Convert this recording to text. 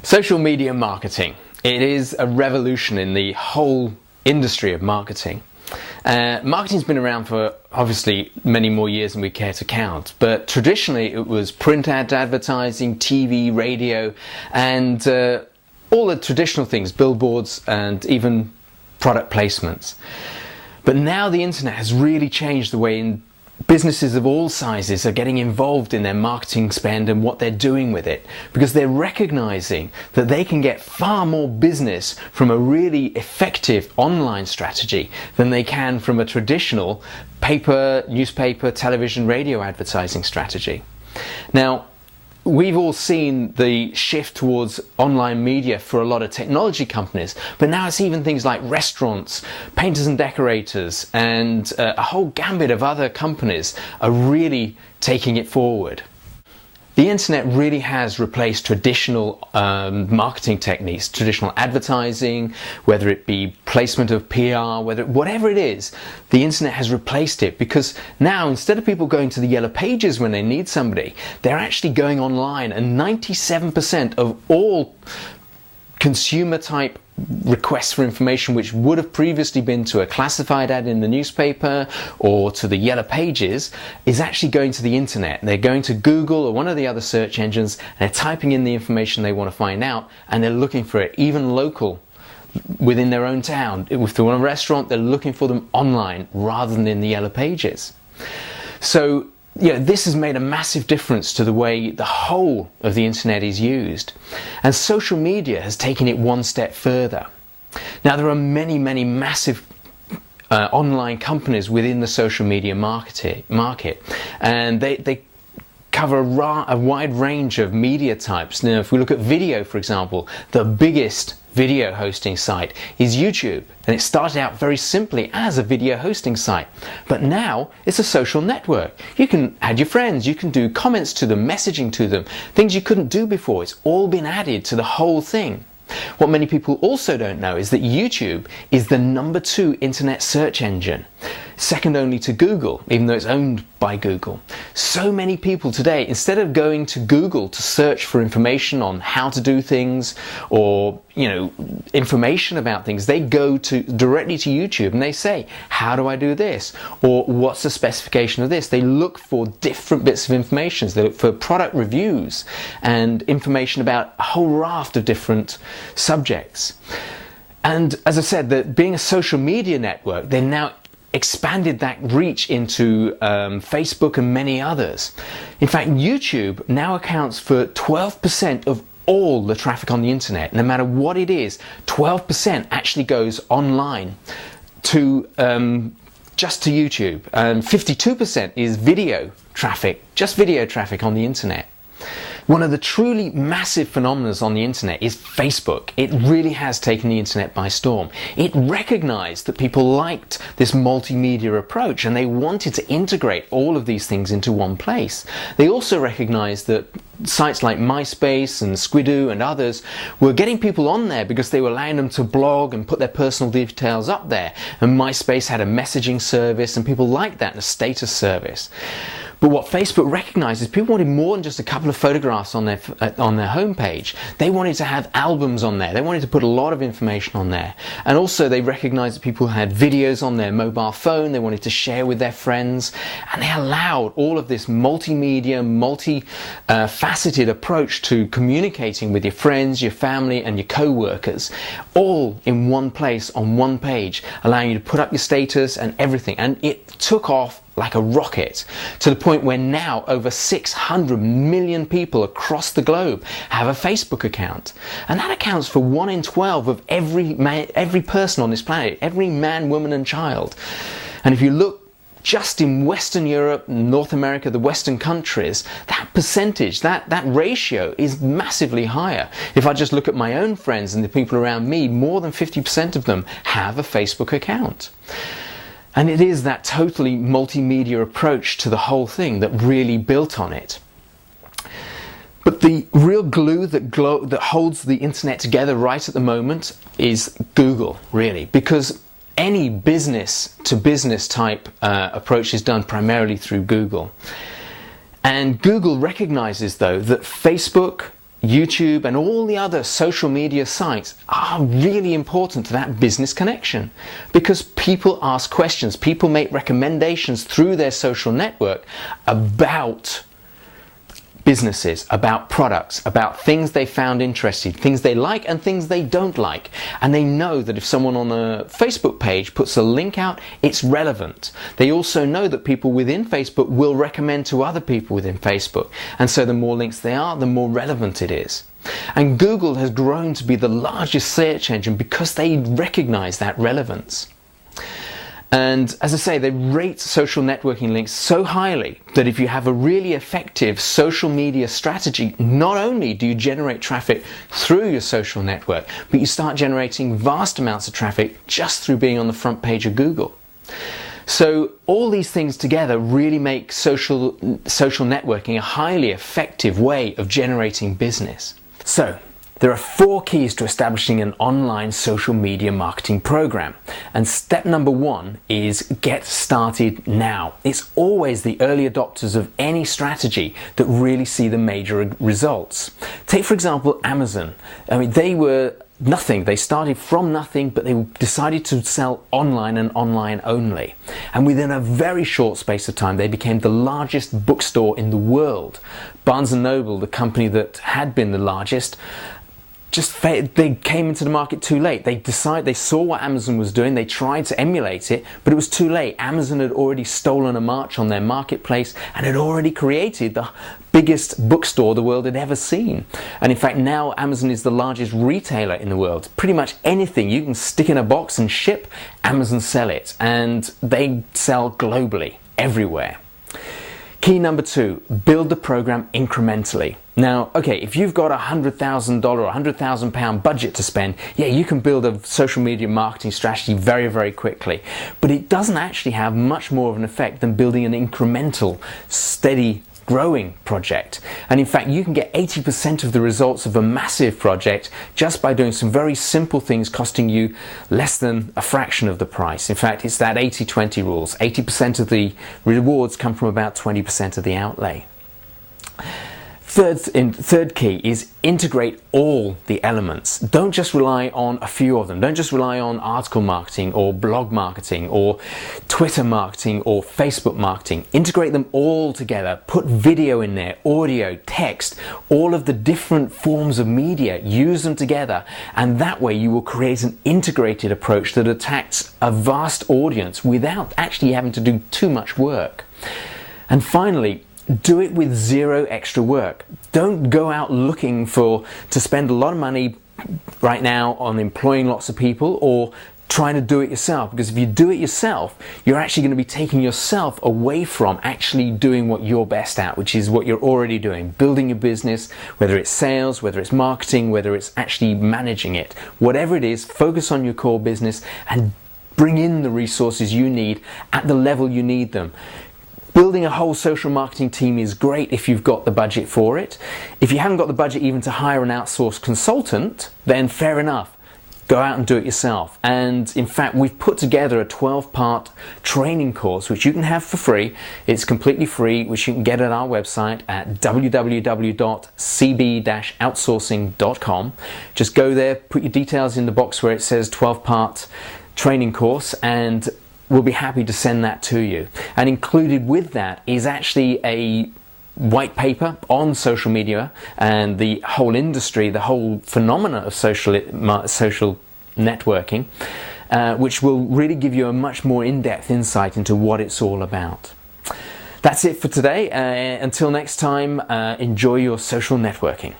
Social media marketing. It is a revolution in the whole industry of marketing. Marketing's been around for obviously many more years than we care to count, but traditionally it was print advertising, TV, radio, and all the traditional things, billboards and even product placements. But now the internet has really changed the way businesses of all sizes are getting involved in their marketing spend and what they're doing with it, because they're recognizing that they can get far more business from a really effective online strategy than they can from a traditional paper, newspaper, television, radio advertising strategy. Now, we've all seen the shift towards online media for a lot of technology companies, but now it's even things like restaurants, painters and decorators, and a whole gambit of other companies are really taking it forward. The internet really has replaced traditional marketing techniques, traditional advertising, whether it be placement of PR, whatever it is, the internet has replaced it, because now instead of people going to the Yellow Pages when they need somebody, they're actually going online, and 97% of all consumer type requests for information which would have previously been to a classified ad in the newspaper or to the Yellow Pages is actually going to the internet. They're going to Google or one of the other search engines, and they're typing in the information they want to find out, and they're looking for it, even local, within their own town. If they want a restaurant, they're looking for them online rather than in the Yellow Pages. So this has made a massive difference to the way the whole of the internet is used, and social media has taken it one step further. Now, there are many massive online companies within the social media market, and they cover a wide range of media types. Now, if we look at video, for example, the biggest video hosting site is YouTube, and it started out very simply as a video hosting site, but now it's a social network. You can add your friends, you can do comments to them, messaging to them, things you couldn't do before. It's all been added to the whole thing. What many people also don't know is that YouTube is the #2 internet search engine, second only to Google, even though it's owned by Google. So many people today, instead of going to Google to search for information on how to do things or information about things, they go directly to YouTube and they say, how do I do this? Or what's the specification of this? They look for different bits of information. They look for product reviews and information about a whole raft of different subjects. And as I said, that being a social media network, they're now expanded that reach into Facebook and many others. In fact, YouTube now accounts for 12% of all the traffic on the internet. No matter what it is, 12% actually goes online to just to YouTube, and 52% is video traffic, just video traffic on the internet. One of the truly massive phenomena on the internet is Facebook. It really has taken the internet by storm. It recognized that people liked this multimedia approach, and they wanted to integrate all of these things into one place. They also recognized that sites like MySpace and Squidoo and others were getting people on there because they were allowing them to blog and put their personal details up there. And MySpace had a messaging service, and people liked that, and a status service. But what Facebook recognized is people wanted more than just a couple of photographs on their homepage. They wanted to have albums on there. They wanted to put a lot of information on there. And also they recognized that people had videos on their mobile phone they wanted to share with their friends. And they allowed all of this multimedia, multi-faceted approach to communicating with your friends, your family, and your co-workers, all in one place on one page, allowing you to put up your status and everything. And it took off like a rocket, to the point where now over 600 million people across the globe have a Facebook account. And that accounts for 1 in 12 of every person on this planet, every man, woman and child. And if you look just in Western Europe, North America, the Western countries, that percentage, that ratio is massively higher. If I just look at my own friends and the people around me, more than 50% of them have a Facebook account. And it is that totally multimedia approach to the whole thing that really built on it. But the real glue that holds the internet together right at the moment is Google, really, because any business-to-business type approach is done primarily through Google. And Google recognizes, though, that Facebook, YouTube and all the other social media sites are really important to that business connection, because people ask questions, people make recommendations through their social network about businesses, about products, about things they found interesting, things they like and things they don't like. And they know that if someone on a Facebook page puts a link out, it's relevant. They also know that people within Facebook will recommend to other people within Facebook. And so the more links they are, the more relevant it is. And Google has grown to be the largest search engine because they recognize that relevance. And as I say, they rate social networking links so highly that if you have a really effective social media strategy, not only do you generate traffic through your social network, but you start generating vast amounts of traffic just through being on the front page of Google. So all these things together really make social networking a highly effective way of generating business. So there are 4 keys to establishing an online social media marketing program. And step number 1 is get started now. It's always the early adopters of any strategy that really see the major results. Take, for example, Amazon. I mean, they were nothing. They started from nothing, but they decided to sell online and online only. And within a very short space of time, they became the largest bookstore in the world. Barnes & Noble, the company that had been the largest, they came into the market too late. They saw what Amazon was doing, they tried to emulate it, but it was too late. Amazon had already stolen a march on their marketplace and had already created the biggest bookstore the world had ever seen. And in fact, now Amazon is the largest retailer in the world. Pretty much anything you can stick in a box and ship, Amazon sell it, and they sell globally, everywhere. Key number 2, build the program incrementally. Now, okay, if you've got $100,000 or £100,000 budget to spend, yeah, you can build a social media marketing strategy very, very quickly. But it doesn't actually have much more of an effect than building an incremental, steady, growing project. And in fact, you can get 80% of the results of a massive project just by doing some very simple things costing you less than a fraction of the price. In fact, it's that 80-20 rules. 80% of the rewards come from about 20% of the outlay. Third key is integrate all the elements. Don't just rely on a few of them. Don't just rely on article marketing or blog marketing or Twitter marketing or Facebook marketing. Integrate them all together. Put video in there, audio, text, all of the different forms of media. Use them together, and that way you will create an integrated approach that attacks a vast audience without actually having to do too much work. And finally, do it with 0 extra work. Don't go out looking to spend a lot of money right now on employing lots of people or trying to do it yourself, because if you do it yourself, you're actually going to be taking yourself away from actually doing what you're best at, which is what you're already doing, building your business, whether it's sales, whether it's marketing, whether it's actually managing it. Whatever it is, focus on your core business and bring in the resources you need at the level you need them. Building a whole social marketing team is great if you've got the budget for it. If you haven't got the budget even to hire an outsourced consultant, then fair enough. Go out and do it yourself. And in fact, we've put together a 12-part training course, which you can have for free. It's completely free, which you can get at our website at www.cb-outsourcing.com. Just go there, put your details in the box where it says 12-part training course, and we'll be happy to send that to you. And included with that is actually a white paper on social media and the whole industry, the whole phenomena of social networking, which will really give you a much more in-depth insight into what it's all about. That's it for today. Until next time, enjoy your social networking.